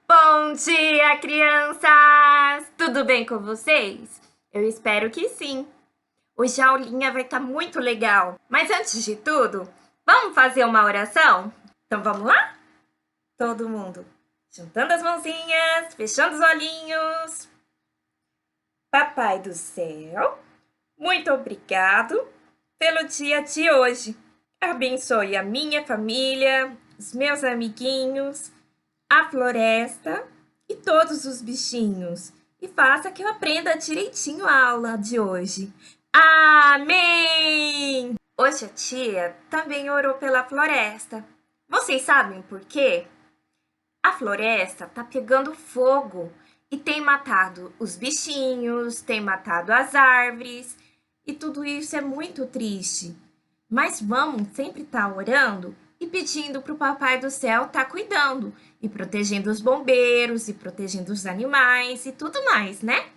Bom dia, crianças! Tudo bem com vocês? Eu espero que sim. Hoje a aulinha vai estar muito legal. Mas antes de tudo, vamos fazer uma oração? Então vamos lá? Todo mundo juntando as mãozinhas, fechando os olhinhos. Papai do céu, muito obrigado pelo dia de hoje. Abençoe a minha família, os meus amiguinhos, a floresta e todos os bichinhos. E faça que eu aprenda direitinho a aula de hoje. Amém! Hoje a tia também orou pela floresta. Vocês sabem por quê? A floresta tá pegando fogo e tem matado os bichinhos, tem matado as árvores, e tudo isso é muito triste. Mas vamos sempre estar orando e pedindo para o Papai do Céu estar cuidando e protegendo os bombeiros e protegendo os animais e tudo mais, né?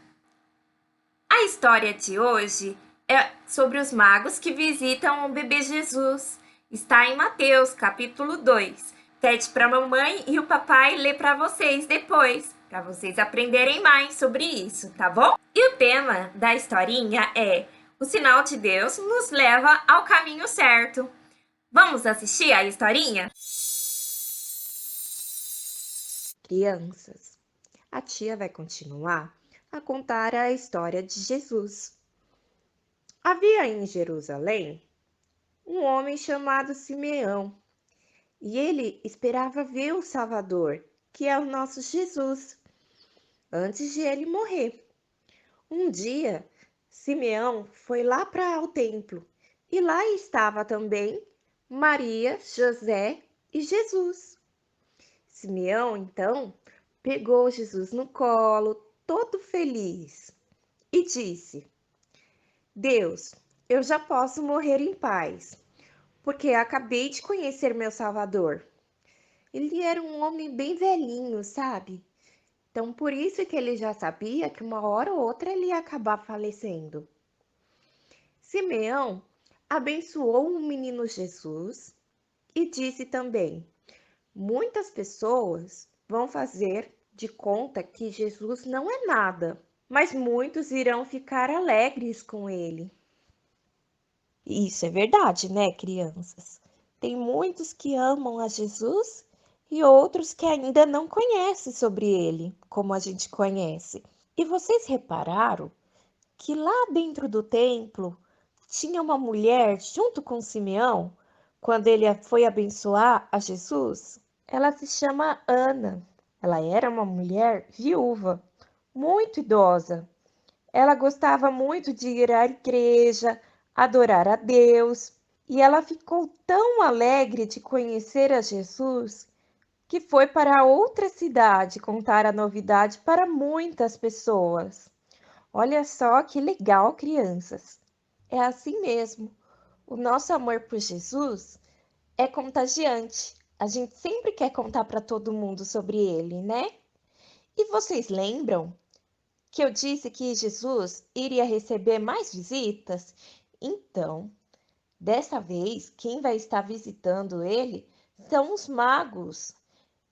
A história de hoje é sobre os magos que visitam o bebê Jesus. Está em Mateus, capítulo 2. Pede para a mamãe e o papai ler para vocês depois, para vocês aprenderem mais sobre isso, tá bom? E o tema da historinha é: o sinal de Deus nos leva ao caminho certo. Vamos assistir a historinha? Crianças, a tia vai continuar a contar a história de Jesus. Havia em Jerusalém um homem chamado Simeão, e ele esperava ver o Salvador, que é o nosso Jesus, antes de ele morrer. Um dia, Simeão foi lá para o templo, e lá estava também Maria, José e Jesus. Simeão, então, pegou Jesus no colo, todo feliz, e disse: Deus, eu já posso morrer em paz, porque acabei de conhecer meu Salvador. Ele era um homem bem velhinho, sabe? Então, por isso que ele já sabia que uma hora ou outra ele ia acabar falecendo. Simeão abençoou o menino Jesus e disse também: muitas pessoas vão fazer de conta que Jesus não é nada, mas muitos irão ficar alegres com ele. Isso é verdade, né, crianças? Tem muitos que amam a Jesus e outros que ainda não conhecem sobre ele, como a gente conhece. E vocês repararam que lá dentro do templo tinha uma mulher junto com Simeão, quando ele foi abençoar a Jesus? Ela se chama Ana. Ela era uma mulher viúva, muito idosa. Ela gostava muito de ir à igreja, adorar a Deus, e ela ficou tão alegre de conhecer a Jesus que foi para outra cidade contar a novidade para muitas pessoas. Olha só que legal, crianças. É assim mesmo. O nosso amor por Jesus é contagiante. A gente sempre quer contar para todo mundo sobre ele, né? E vocês lembram que eu disse que Jesus iria receber mais visitas? Então, dessa vez, quem vai estar visitando ele são os magos.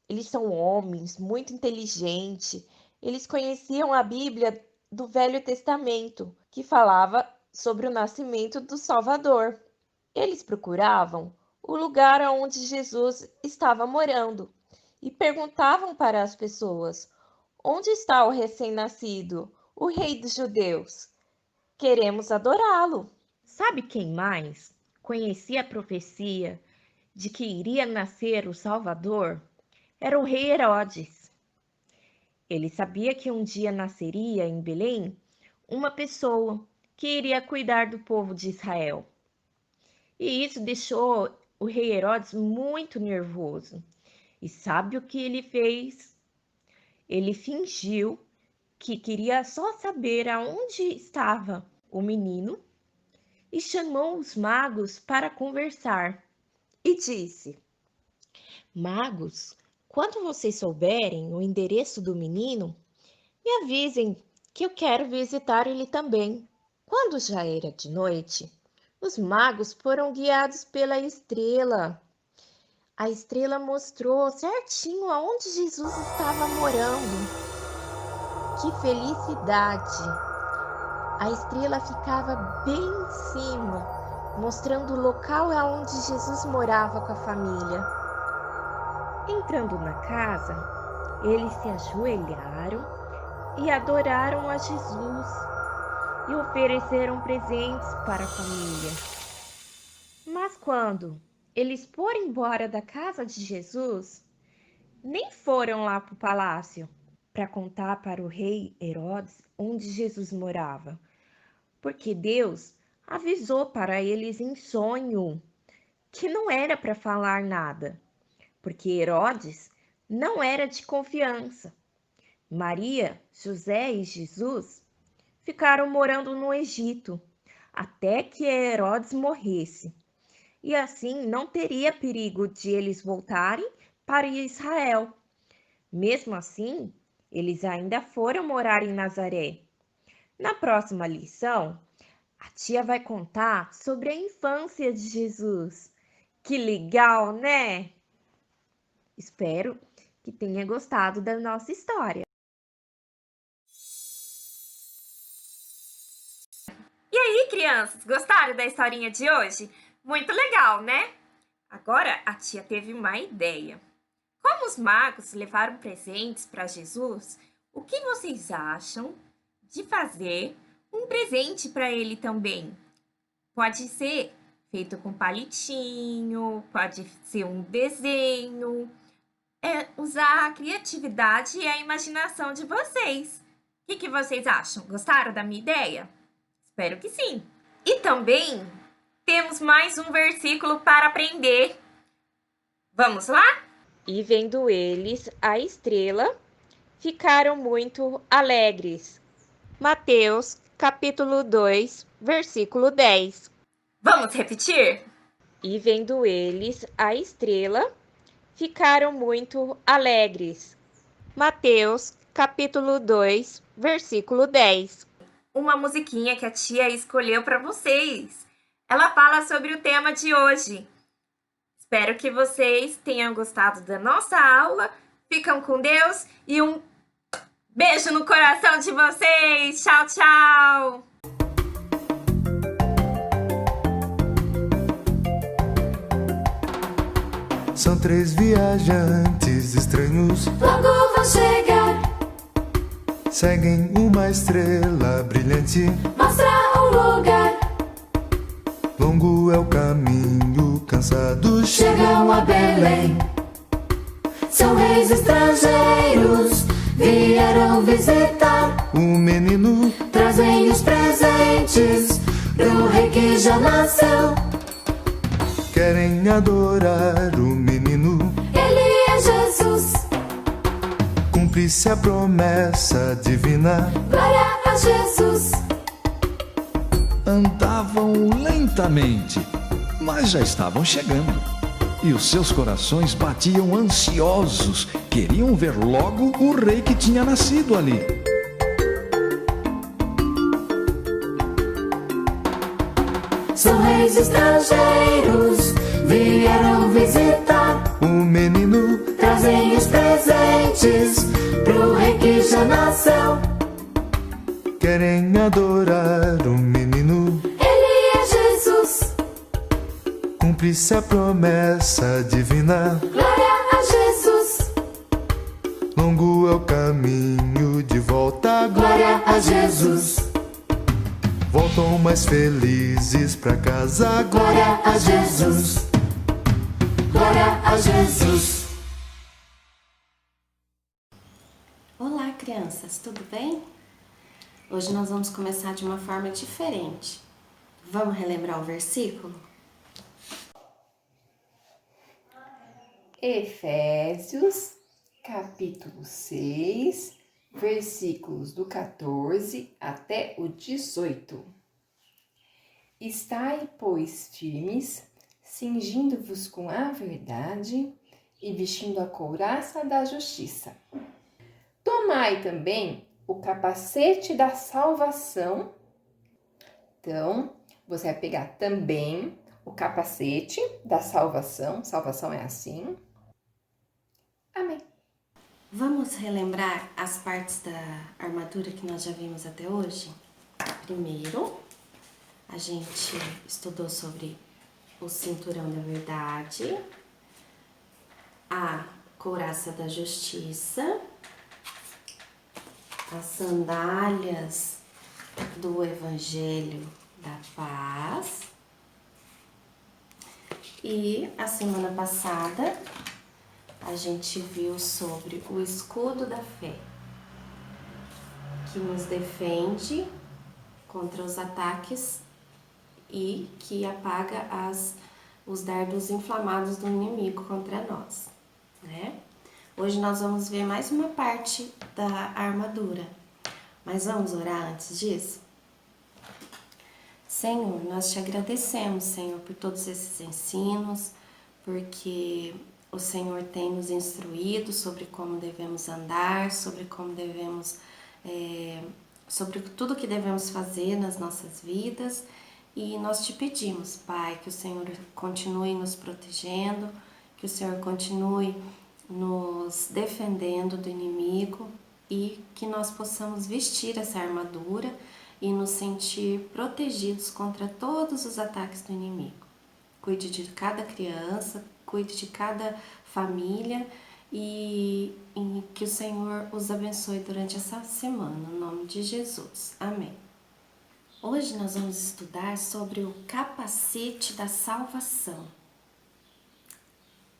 Eles são homens muito inteligentes. Eles conheciam a Bíblia do Velho Testamento, que falava sobre o nascimento do Salvador. Eles procuravam o lugar onde Jesus estava morando e perguntavam para as pessoas: onde está o recém-nascido, o rei dos judeus? Queremos adorá-lo. Sabe quem mais conhecia a profecia de que iria nascer o Salvador? Era o rei Herodes. Ele sabia que um dia nasceria em Belém uma pessoa que iria cuidar do povo de Israel. E isso deixou o rei Herodes muito nervoso. E sabe o que ele fez? Ele fingiu que queria só saber aonde estava o menino e chamou os magos para conversar. E disse: magos, quando vocês souberem o endereço do menino, me avisem que eu quero visitar ele também. Quando já era de noite, os magos foram guiados pela estrela a estrela mostrou certinho aonde Jesus estava morando. Que felicidade! A estrela ficava bem em cima, mostrando o local onde Jesus morava com a família. Entrando na casa, eles se ajoelharam e adoraram a Jesus e ofereceram presentes para a família. Mas quando eles foram embora da casa de Jesus, nem foram lá para o palácio para contar para o rei Herodes onde Jesus morava, porque Deus avisou para eles em sonho que não era para falar nada, porque Herodes não era de confiança. Maria, José e Jesus ficaram morando no Egito até que Herodes morresse, e assim não teria perigo de eles voltarem para Israel. Mesmo assim, eles ainda foram morar em Nazaré. Na próxima lição, a tia vai contar sobre a infância de Jesus. Que legal, né? Espero que tenha gostado da nossa história. E aí, crianças, gostaram da historinha de hoje? Muito legal, né? Agora a tia teve uma ideia. Como os magos levaram presentes para Jesus, o que vocês acham de fazer um presente para ele também? Pode ser feito com palitinho, pode ser um desenho. É usar a criatividade e a imaginação de vocês. O que vocês acham? Gostaram da minha ideia? Espero que sim. E também temos mais um versículo para aprender. Vamos lá? E vendo eles a estrela, ficaram muito alegres. Mateus, capítulo 2, versículo 10. Vamos repetir? E vendo eles a estrela, ficaram muito alegres. Mateus, capítulo 2, versículo 10. Uma musiquinha que a tia escolheu para vocês. Ela fala sobre o tema de hoje. Espero que vocês tenham gostado da nossa aula. Ficam com Deus e um beijo no coração de vocês. Tchau, tchau! São três viajantes estranhos, logo vão chegar. Seguem uma estrela brilhante, Mostra um lugar. Longo é o caminho, cansados Chegam a Belém. São reis estrangeiros, vieram visitar. O menino Trazem os presentes pro rei que já nasceu. querem adorar o menino. Ele é Jesus. Cumpre-se a promessa divina. Glória a Jesus. Andavam lentamente, mas já estavam chegando. E os seus corações batiam ansiosos, queriam ver logo o rei que tinha nascido ali. São reis estrangeiros, vieram visitar. O menino Trazem os presentes pro rei que já nasceu. querem adorar o menino. Ele é Jesus. Cumpre-se a promessa divina. Glória a Jesus. Longo é o caminho de volta. Glória a Jesus. Voltam mais felizes pra casa. Glória a Jesus. Glória a Jesus. Olá, crianças, tudo bem? Hoje nós vamos começar de uma forma diferente. Vamos relembrar o versículo? Efésios, capítulo 6, versículos do 14 até o 18. Estai, pois, firmes, cingindo-vos com a verdade e vestindo a couraça da justiça. Tomai também o capacete da salvação. Então, você vai pegar também o o capacete da salvação. Salvação é assim. Amém. Vamos relembrar as partes da armadura que nós já vimos até hoje? Primeiro, a gente estudou sobre o cinturão da verdade, a couraça da justiça, as sandálias do evangelho da paz. E a semana passada a gente viu sobre o escudo da fé, que nos defende contra os ataques e que apaga os dardos inflamados do inimigo contra nós, né? Hoje nós vamos ver mais uma parte da armadura, mas vamos orar antes disso? Senhor, nós te agradecemos, Senhor, por todos esses ensinos, porque o Senhor tem nos instruído sobre como devemos andar, sobre como devemos, sobre tudo que devemos fazer nas nossas vidas. E nós te pedimos, Pai, que o Senhor continue nos protegendo, que o Senhor continue nos defendendo do inimigo e que nós possamos vestir essa armadura e nos sentir protegidos contra todos os ataques do inimigo. Cuide de cada criança, cuide de cada família e que o Senhor os abençoe durante essa semana, no nome de Jesus. Amém. Hoje nós vamos estudar sobre o capacete da salvação.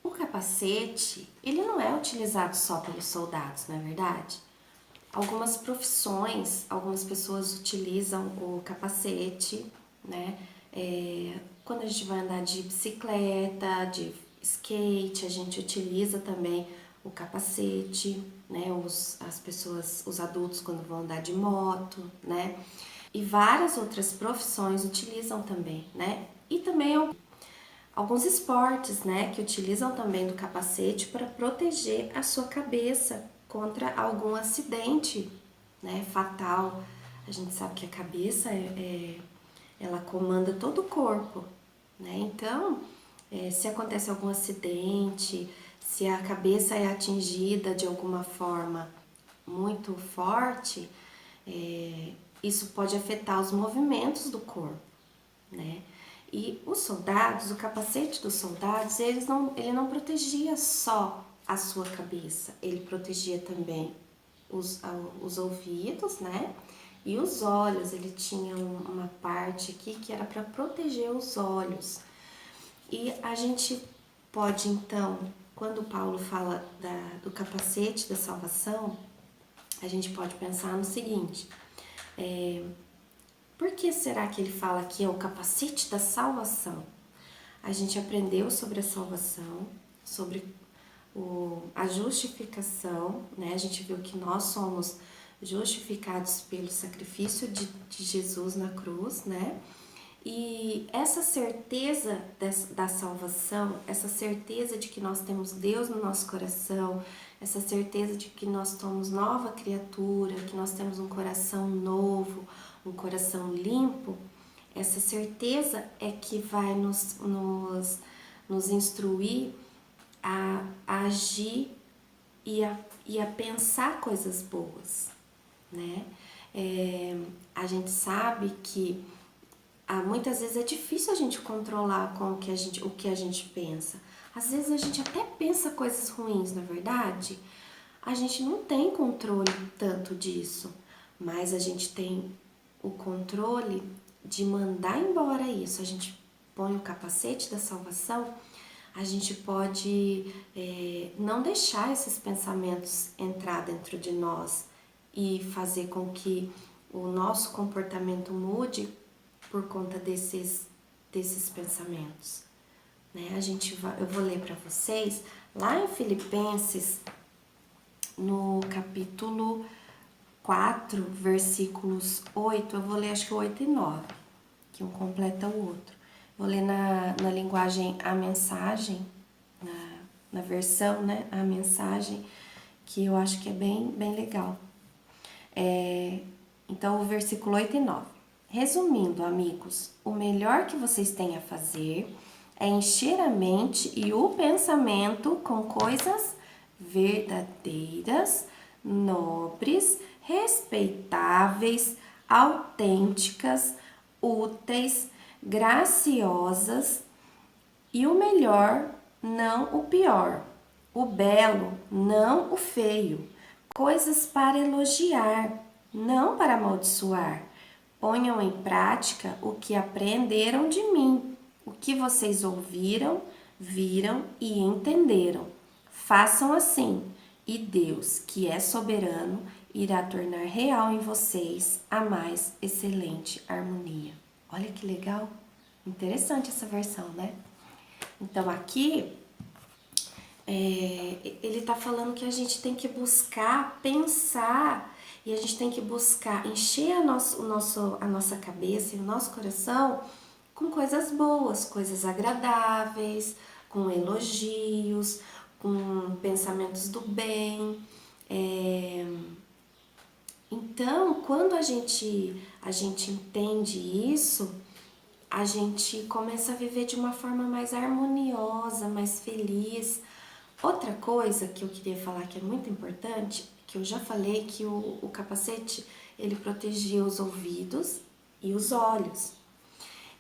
O capacete, ele não é utilizado só pelos soldados, não é verdade? Algumas profissões, algumas pessoas utilizam o capacete, né? Quando a gente vai andar de bicicleta, de skate, a gente utiliza também o capacete, né? As pessoas, os adultos quando vão andar de moto, né? E várias outras profissões utilizam também, né? E também alguns esportes, né? Que utilizam também do capacete para proteger a sua cabeça contra algum acidente, né? Fatal. A gente sabe que a cabeça ela comanda todo o corpo, né? Então, se acontece algum acidente, se a cabeça é atingida de alguma forma muito forte, isso pode afetar os movimentos do corpo, né? E os soldados, o capacete dos soldados, ele não protegia só a sua cabeça, ele protegia também os ouvidos, né? E os olhos, ele tinha uma parte aqui que era para proteger os olhos. E a gente pode, então, quando Paulo fala do capacete da salvação, a gente pode pensar no seguinte: por que será que ele fala que é o capacete da salvação? A gente aprendeu sobre a salvação, sobre a justificação, né? A gente viu que nós somos justificados pelo sacrifício de Jesus na cruz, né? E essa certeza da salvação, essa certeza de que nós temos Deus no nosso coração, essa certeza de que nós somos nova criatura, que nós temos um coração novo, um coração limpo, essa certeza é que vai nos instruir a agir e a pensar coisas boas, né? A gente sabe que muitas vezes é difícil a gente controlar o que a gente pensa. Às vezes a gente até pensa coisas ruins, na verdade. A gente não tem controle tanto disso, mas a gente tem o controle de mandar embora isso. A gente põe o capacete da salvação, a gente pode não deixar esses pensamentos entrar dentro de nós e fazer com que o nosso comportamento mude por conta desses pensamentos, né? Eu vou ler para vocês lá em Filipenses, no capítulo 4, versículos 8, eu vou ler acho que 8 e 9, que um completa o outro. Vou ler na linguagem A Mensagem, na versão, né, A Mensagem, que eu acho que é bem legal. Então, o versículo 8 e 9. Resumindo, amigos, o melhor que vocês têm a fazer é encher a mente e o pensamento com coisas verdadeiras, nobres, respeitáveis, autênticas, úteis, graciosas e o melhor, não o pior, o belo, não o feio, coisas para elogiar, não para amaldiçoar. Ponham em prática o que aprenderam de mim, o que vocês ouviram, viram e entenderam. Façam assim, e Deus, que é soberano, irá tornar real em vocês a mais excelente harmonia. Olha que legal, interessante essa versão, né? Então aqui, ele está falando que a gente tem que buscar, pensar, e a gente tem que buscar encher a nossa cabeça e o nosso coração com coisas boas, coisas agradáveis, com elogios, com pensamentos do bem. Então, quando a gente entende isso, a gente começa a viver de uma forma mais harmoniosa, mais feliz. Outra coisa que eu queria falar que é muito importante, que eu já falei que o capacete, ele protegia os ouvidos e os olhos.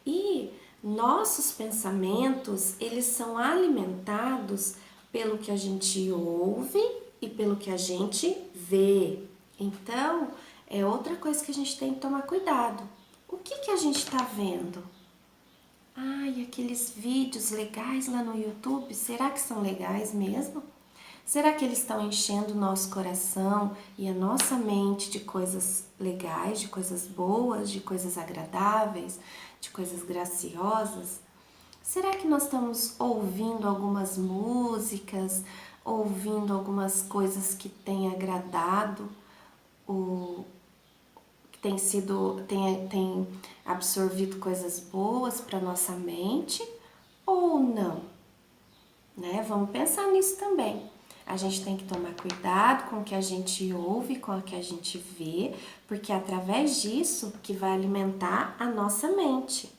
E nossos pensamentos, eles são alimentados pelo que a gente ouve e pelo que a gente vê. Então, é outra coisa que a gente tem que tomar cuidado. O que a gente está vendo? Ai, aqueles vídeos legais lá no YouTube, será que são legais mesmo? Será que eles estão enchendo o nosso coração e a nossa mente de coisas legais, de coisas boas, de coisas agradáveis, de coisas graciosas? Será que nós estamos ouvindo algumas músicas, ouvindo algumas coisas que têm agradado, que tem absorvido coisas boas para nossa mente ou não? Né? Vamos pensar nisso também. A gente tem que tomar cuidado com o que a gente ouve, com o que a gente vê, porque é através disso que vai alimentar a nossa mente,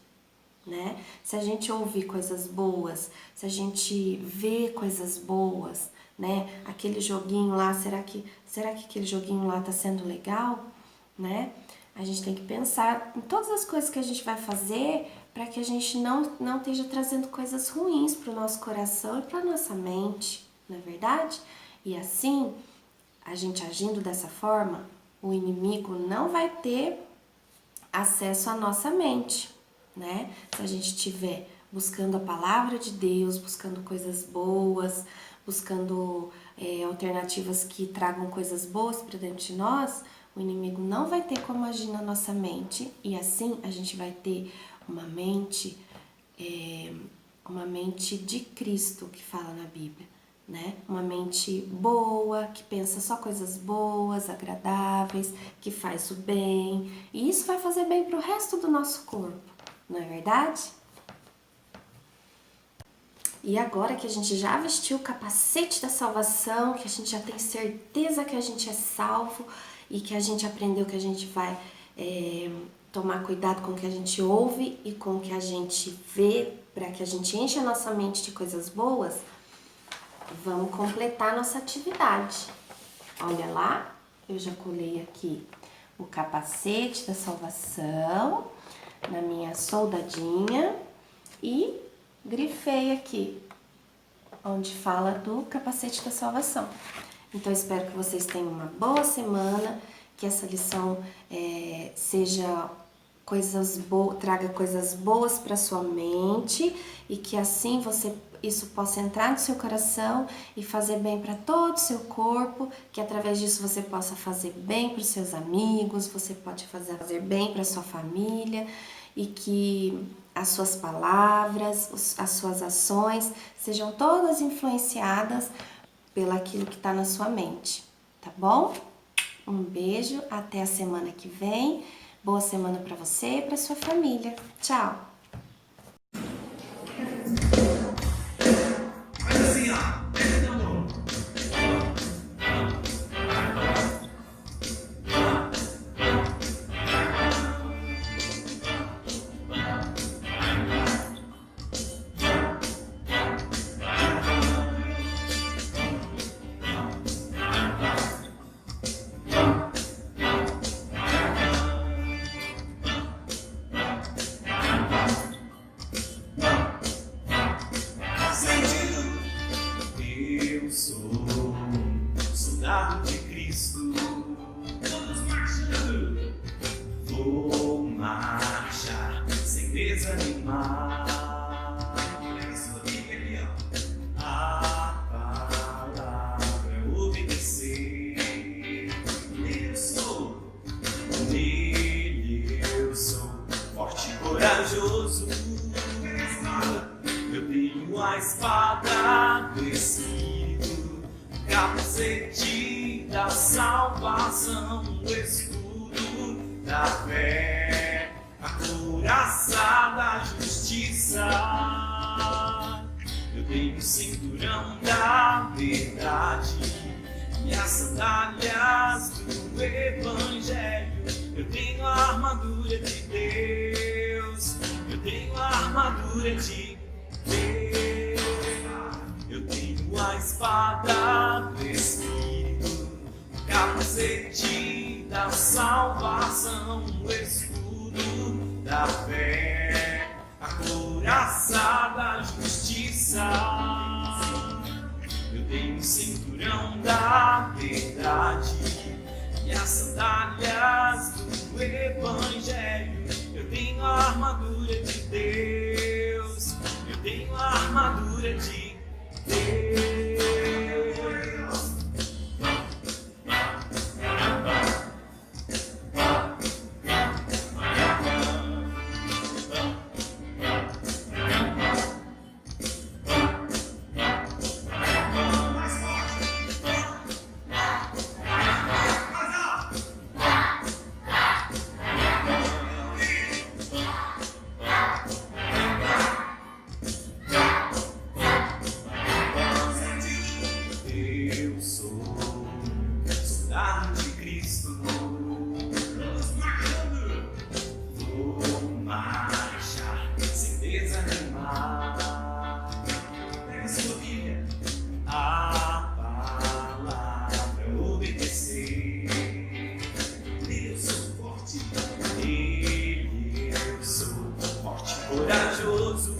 né? Se a gente ouvir coisas boas, se a gente vê coisas boas, né? Aquele joguinho lá, será que aquele joguinho lá tá sendo legal, né? A gente tem que pensar em todas as coisas que a gente vai fazer para que a gente não esteja trazendo coisas ruins para o nosso coração e para a nossa mente, não é verdade? E assim, a gente agindo dessa forma, o inimigo não vai ter acesso à nossa mente, né? Se a gente estiver buscando a palavra de Deus, buscando coisas boas, buscando alternativas que tragam coisas boas para dentro de nós, o inimigo não vai ter como agir na nossa mente e assim a gente vai ter uma mente de Cristo, que fala na Bíblia, né? Uma mente boa, que pensa só coisas boas, agradáveis, que faz o bem, e isso vai fazer bem para o resto do nosso corpo, não é verdade? E agora que a gente já vestiu o capacete da salvação, que a gente já tem certeza que a gente é salvo e que a gente aprendeu que a gente vai tomar cuidado com o que a gente ouve e com o que a gente vê, para que a gente enche a nossa mente de coisas boas, vamos completar nossa atividade. Olha lá, eu já colei aqui o capacete da salvação na minha soldadinha e grifei aqui, onde fala do capacete da salvação. Então, espero que vocês tenham uma boa semana, que essa lição seja traga coisas boas para sua mente e que assim isso possa entrar no seu coração e fazer bem para todo o seu corpo, que através disso você possa fazer bem para os seus amigos, você pode fazer bem para sua família e que as suas palavras, as suas ações sejam todas influenciadas pelaquilo que está na sua mente, tá bom? Um beijo, até a semana que vem. Boa semana para você e para sua família. Tchau! sou soldado de Cristo. Todos marchando. Vou marchar sem desanimar. Pega a sua Bíblia ali, ó. A palavra obedecer. Nele eu sou forte e corajoso. Eu tenho a espada do Espírito, o capacete da salvação, o escudo da fé, a couraça da justiça. Eu tenho o cinturão da verdade e as sandálias do Evangelho. Eu tenho a armadura de Deus. Eu tenho a armadura de Deus. Eu tenho a espada do Espírito, o capacete da salvação, o escudo da fé, a couraça da justiça. Eu tenho o cinturão da verdade e as sandálias do Evangelho. Eu tenho a armadura de Deus. Eu tenho a armadura de Deus. Eu sou soldado de Cristo. Todos marchando. Vou marchar sem desanimar. Pega a sua Bíblia. A palavra obedecer. Eu sou forte. Nele eu sou forte e corajoso.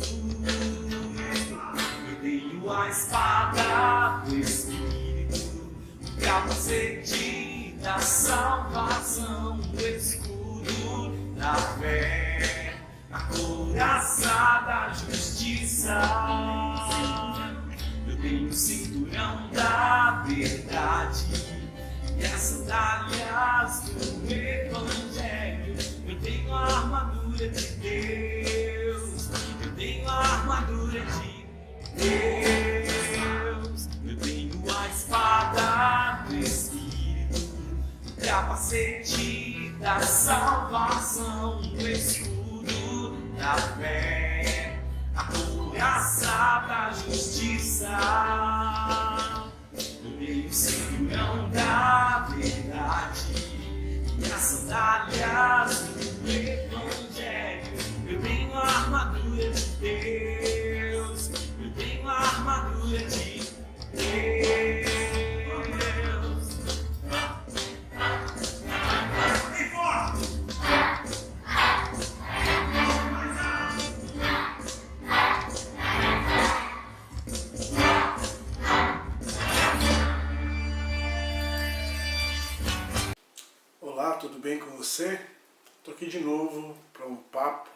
Eu tenho a espada do Espírito, o capacete da salvação, o escudo da fé, a couraça da justiça. Eu tenho o cinturão da verdade e as sandálias do Evangelho. Eu tenho a armadura de Deus. Eu tenho a armadura de Deus. Eu tenho a espada do Espírito, o capacete da salvação, o escudo da fé, a couraça da justiça. Eu tenho o cinturão da verdade e as sandálias do Evangelho. Eu tenho a armadura de Deus. Eu tenho a armadura de Deus. Bem forte! Olá, tudo bem com você? Estou aqui de novo para um papo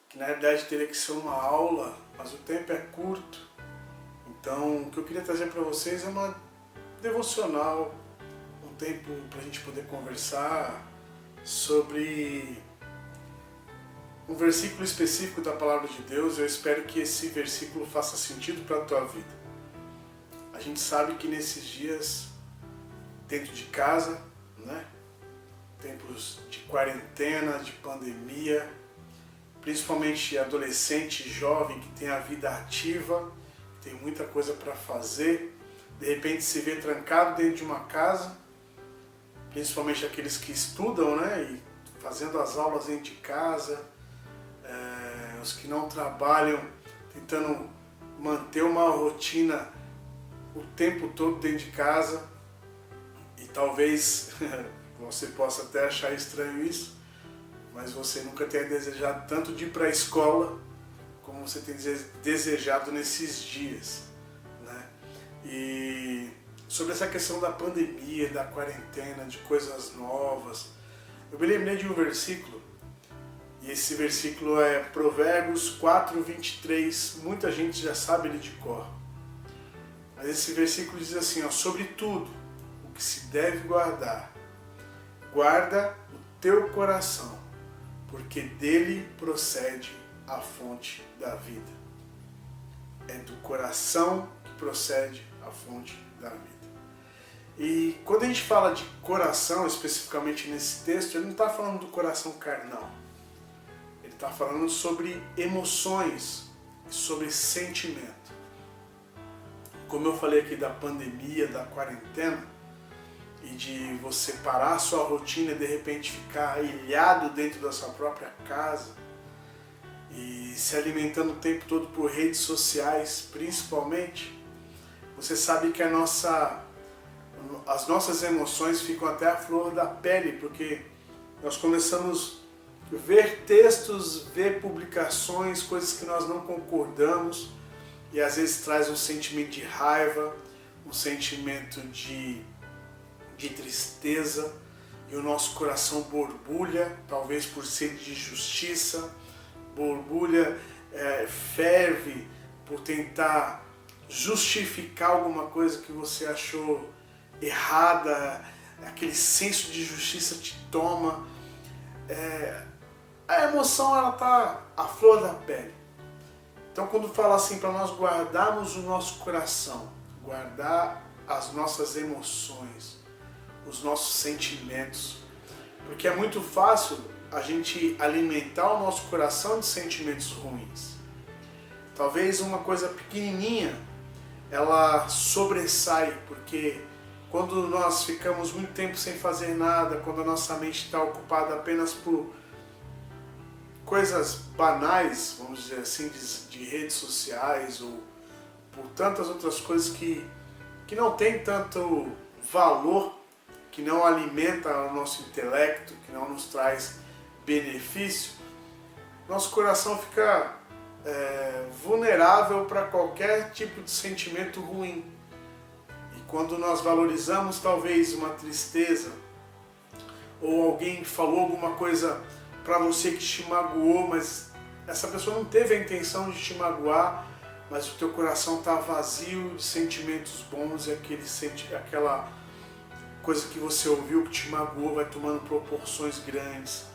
que na realidade teria que ser uma aula, mas o tempo é curto. Então o que eu queria trazer para vocês é uma devocional, um tempo para a gente poder conversar sobre um versículo específico da Palavra de Deus. Eu espero que esse versículo faça sentido para a tua vida. A gente sabe que nesses dias, dentro de casa, né? Tempos de quarentena, de pandemia, principalmente adolescente, jovem, que tem a vida ativa, tem muita coisa para fazer, de repente se vê trancado dentro de uma casa, principalmente aqueles que estudam, né, e fazendo as aulas dentro de casa, os que não trabalham, tentando manter uma rotina o tempo todo dentro de casa, e talvez você possa até achar estranho isso, mas você nunca tenha desejado tanto de ir para a escola como você tem desejado nesses dias, né? E sobre essa questão da pandemia, da quarentena, de coisas novas, eu me lembrei de um versículo, e esse versículo é Provérbios 4, 23, muita gente já sabe ele de cor. Mas esse versículo diz assim, ó, sobre tudo o que se deve guardar, guarda o teu coração, porque dele procede a fonte da vida. É do coração que procede a fonte da vida. E quando a gente fala de coração, especificamente nesse texto, ele não está falando do coração carnal. Ele está falando sobre emoções, sobre sentimento. Como eu falei aqui da pandemia, da quarentena, e de você parar a sua rotina e de repente ficar ilhado dentro da sua própria casa e se alimentando o tempo todo por redes sociais, principalmente, você sabe que as nossas emoções ficam até a flor da pele, porque nós começamos a ver textos, ver publicações, coisas que nós não concordamos, e às vezes traz um sentimento de raiva, um sentimento de tristeza, e o nosso coração borbulha, talvez por sede de justiça, borbulha, ferve por tentar justificar alguma coisa que você achou errada, aquele senso de justiça te toma. A emoção, ela está à flor da pele. Então, quando fala assim para nós guardarmos o nosso coração, guardar as nossas emoções, os nossos sentimentos, porque é muito fácil a gente alimentar o nosso coração de sentimentos ruins. Talvez uma coisa pequenininha, ela sobressai, porque quando nós ficamos muito tempo sem fazer nada, quando a nossa mente está ocupada apenas por coisas banais, vamos dizer assim, de redes sociais ou por tantas outras coisas que não tem tanto valor, que não alimenta o nosso intelecto, que não nos traz benefício, nosso coração fica vulnerável para qualquer tipo de sentimento ruim. E quando nós valorizamos talvez uma tristeza, ou alguém falou alguma coisa para você que te magoou, mas essa pessoa não teve a intenção de te magoar, mas o teu coração está vazio de sentimentos bons, e aquela coisa que você ouviu que te magoou vai tomando proporções grandes,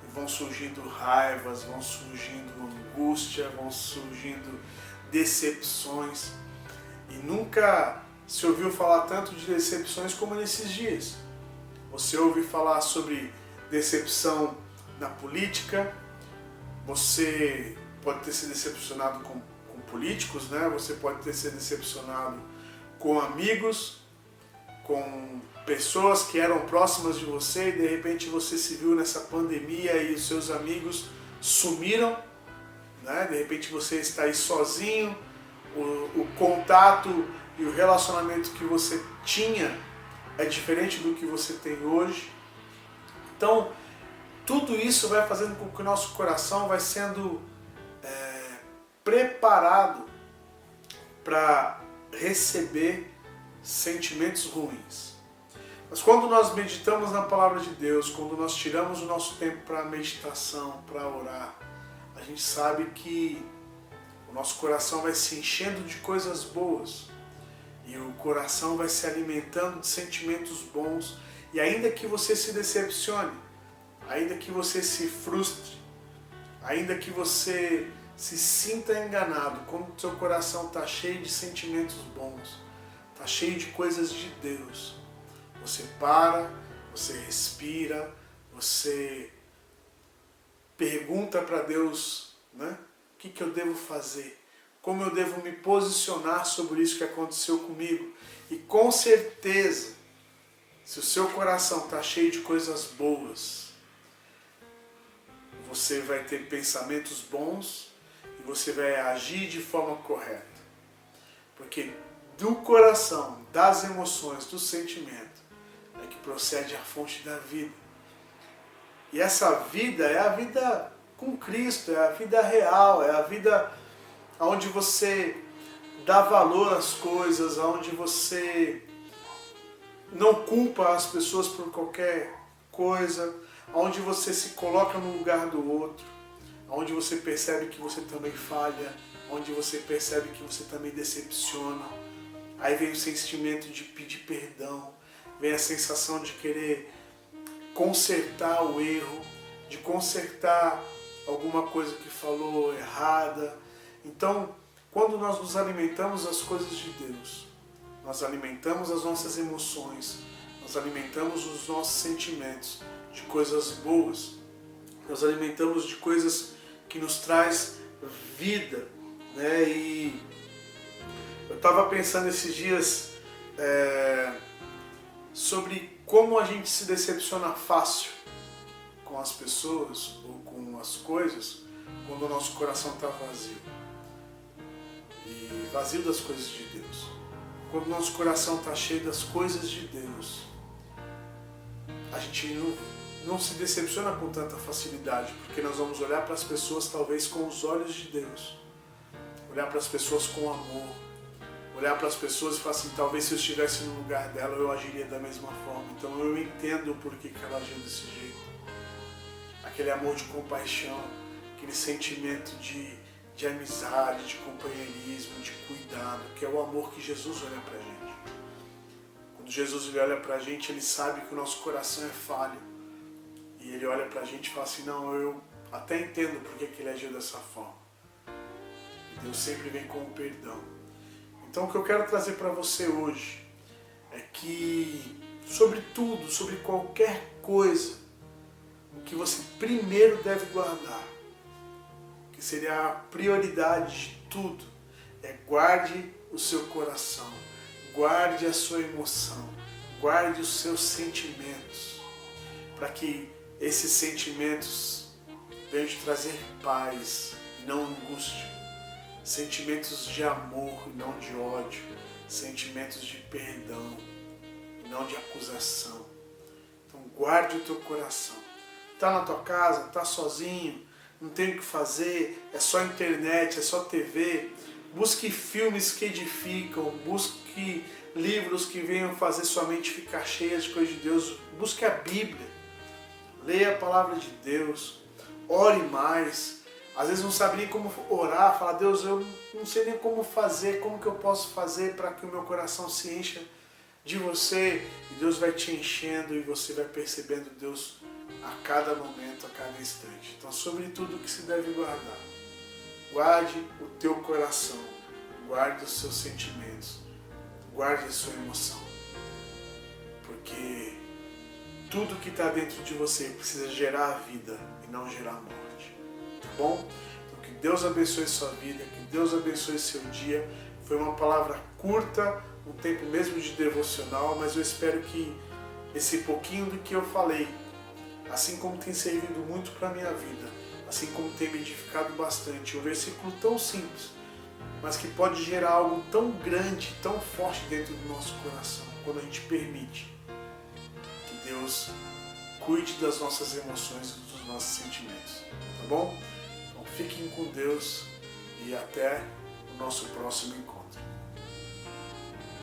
e vão surgindo raivas, vão surgindo angústia, vão surgindo decepções, e nunca se ouviu falar tanto de decepções como nesses dias. Você ouve falar sobre decepção na política, você pode ter se decepcionado com políticos, né? Você pode ter se decepcionado com amigos, com pessoas que eram próximas de você, e de repente você se viu nessa pandemia e os seus amigos sumiram, né? De repente você está aí sozinho, o contato e o relacionamento que você tinha é diferente do que você tem hoje. Então, tudo isso vai fazendo com que o nosso coração vai sendo preparado para receber sentimentos ruins. Mas quando nós meditamos na palavra de Deus, quando nós tiramos o nosso tempo para meditação, para orar, a gente sabe que o nosso coração vai se enchendo de coisas boas, e o coração vai se alimentando de sentimentos bons, e ainda que você se decepcione, ainda que você se frustre, ainda que você se sinta enganado, quando o seu coração está cheio de sentimentos bons, está cheio de coisas de Deus, você para, você respira, você pergunta para Deus, né? O que eu devo fazer? Como eu devo me posicionar sobre isso que aconteceu comigo? E com certeza, se o seu coração está cheio de coisas boas, você vai ter pensamentos bons e você vai agir de forma correta. Porque do coração, das emoções, do sentimento, é que procede a fonte da vida. E essa vida é a vida com Cristo, é a vida real, é a vida onde você dá valor às coisas, onde você não culpa as pessoas por qualquer coisa, onde você se coloca no lugar do outro, onde você percebe que você também falha, onde você percebe que você também decepciona. Aí vem o sentimento de pedir perdão, vem a sensação de querer consertar o erro, de consertar alguma coisa que falou errada. Então, quando nós nos alimentamos das coisas de Deus, nós alimentamos as nossas emoções, nós alimentamos os nossos sentimentos de coisas boas, nós alimentamos de coisas que nos traz vida, né? E eu estava pensando esses dias sobre como a gente se decepciona fácil com as pessoas ou com as coisas quando o nosso coração está vazio. E vazio das coisas de Deus. Quando o nosso coração está cheio das coisas de Deus, a gente não se decepciona com tanta facilidade, porque nós vamos olhar para as pessoas talvez com os olhos de Deus, olhar para as pessoas com amor, olhar para as pessoas e falar assim, talvez se eu estivesse no lugar dela eu agiria da mesma forma. Então eu entendo por que ela agiu desse jeito. Aquele amor de compaixão, aquele sentimento de amizade, de companheirismo, de cuidado, que é o amor que Jesus olha pra gente. Quando Jesus olha pra gente, ele sabe que o nosso coração é falho. E ele olha pra gente e fala assim, não, eu até entendo por que ele agiu dessa forma. E Deus sempre vem com o perdão. Então o que eu quero trazer para você hoje é que, sobre tudo, sobre qualquer coisa, o que você primeiro deve guardar, que seria a prioridade de tudo, é guarde o seu coração, guarde a sua emoção, guarde os seus sentimentos, para que esses sentimentos venham te trazer paz e não angústia, sentimentos de amor e não de ódio, sentimentos de perdão e não de acusação. Então guarde o teu coração. Tá na tua casa, tá sozinho, não tem o que fazer, é só internet, é só TV. Busque filmes que edificam, busque livros que venham fazer sua mente ficar cheia de coisas de Deus. Busque a Bíblia, leia a palavra de Deus, ore mais. Às vezes não sabe nem como orar, fala, Deus, eu não sei nem como fazer, como que eu posso fazer para que o meu coração se encha de você. E Deus vai te enchendo e você vai percebendo Deus a cada momento, a cada instante. Então, sobre tudo o que se deve guardar, guarde o teu coração, guarde os seus sentimentos, guarde a sua emoção, porque tudo que está dentro de você precisa gerar a vida e não gerar a morte, tá bom? Então, que Deus abençoe sua vida, que Deus abençoe seu dia. Foi uma palavra curta, um tempo mesmo de devocional, mas eu espero que esse pouquinho do que eu falei, assim como tem servido muito para a minha vida, assim como tem me edificado bastante, um versículo tão simples, mas que pode gerar algo tão grande, tão forte dentro do nosso coração, quando a gente permite que Deus cuide das nossas emoções e dos nossos sentimentos, tá bom? Então fiquem com Deus e até o nosso próximo encontro.